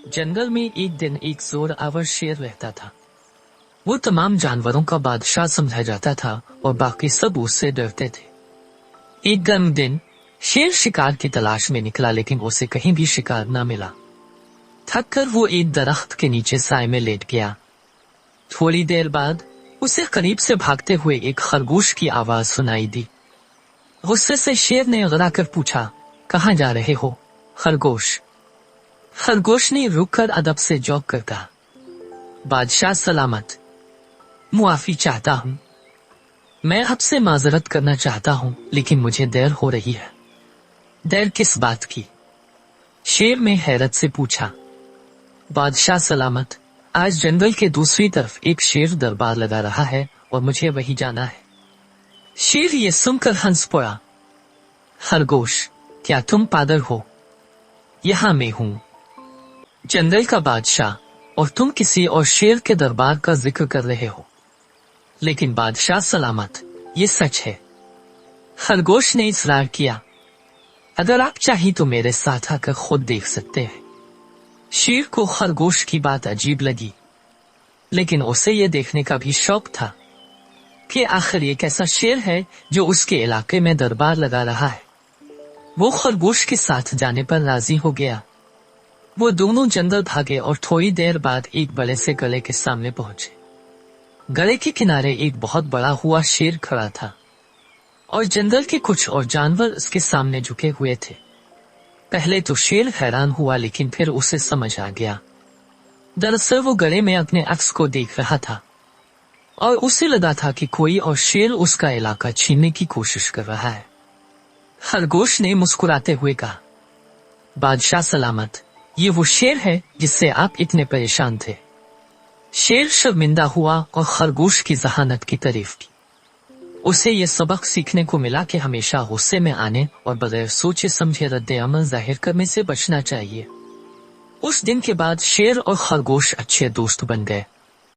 जंगल में एक दिन एक जोरावर शेर रहता था। वो तमाम जानवरों का बादशाह समझा जाता था और बाकी सब उससे डरते थे। एक गर्म दिन शेर शिकार की तलाश में निकला, लेकिन उसे कहीं भी शिकार न मिला। थक कर वो एक दरख्त के नीचे साए में लेट गया। थोड़ी देर बाद उसे करीब से भागते हुए एक खरगोश की आवाज सुनाई दी। गुस्से से शेर ने गड़ाकर पूछा, कहाँ जा रहे हो खरगोश? खरगोश ने रुककर अदब से जवाब कर कहा, बादशाह सलामत, मुआफी चाहता हूँ। मैं आपसे माजरत करना चाहता हूँ, लेकिन मुझे देर हो रही है। देर किस बात की? शेर ने हैरत से पूछा। बादशाह सलामत, आज जंगल के दूसरी तरफ एक शेर दरबार लगा रहा है और मुझे वही जाना है। शेर ये सुनकर हंस पड़ा। खरगोश, क्या तुम पागल हो? यहाँ मैं हूँ, जंगल का बादशाह, और तुम किसी और शेर के दरबार का जिक्र कर रहे हो। लेकिन बादशाह सलामत, ये सच है। खरगोश ने इसरार किया। अगर आप चाहें तो मेरे साथ आकर खुद देख सकते हैं। शेर को खरगोश की बात अजीब लगी, लेकिन उसे ये देखने का भी शौक था कि आखिर ये कैसा शेर है जो उसके इलाके में दरबार लगा रहा है। वो खरगोश के साथ जाने पर राजी हो गया। वो दोनों जंगल भागे और थोड़ी देर बाद एक बड़े से गले के सामने पहुंचे। गले के किनारे एक बहुत बड़ा हुआ शेर खड़ा था और जंगल के कुछ और जानवर उसके सामने झुके हुए थे। पहले तो शेर हैरान हुआ, लेकिन फिर उसे समझ आ गया। दरअसल वो गले में अपने अक्स को देख रहा था और उसे लगा था कि कोई और शेर उसका इलाका छीनने की कोशिश कर रहा है। खरगोश ने मुस्कुराते हुए कहा, बादशाह सलामत, ये वो शेर है जिससे आप इतने परेशान थे। शेर शर्मिंदा हुआ और खरगोश की जहानत की तारीफ की। उसे ये सबक सीखने को मिला कि हमेशा गुस्से में आने और बगैर सोचे समझे रद्द-ए-अमल जाहिर करने से बचना चाहिए। उस दिन के बाद शेर और खरगोश अच्छे दोस्त बन गए।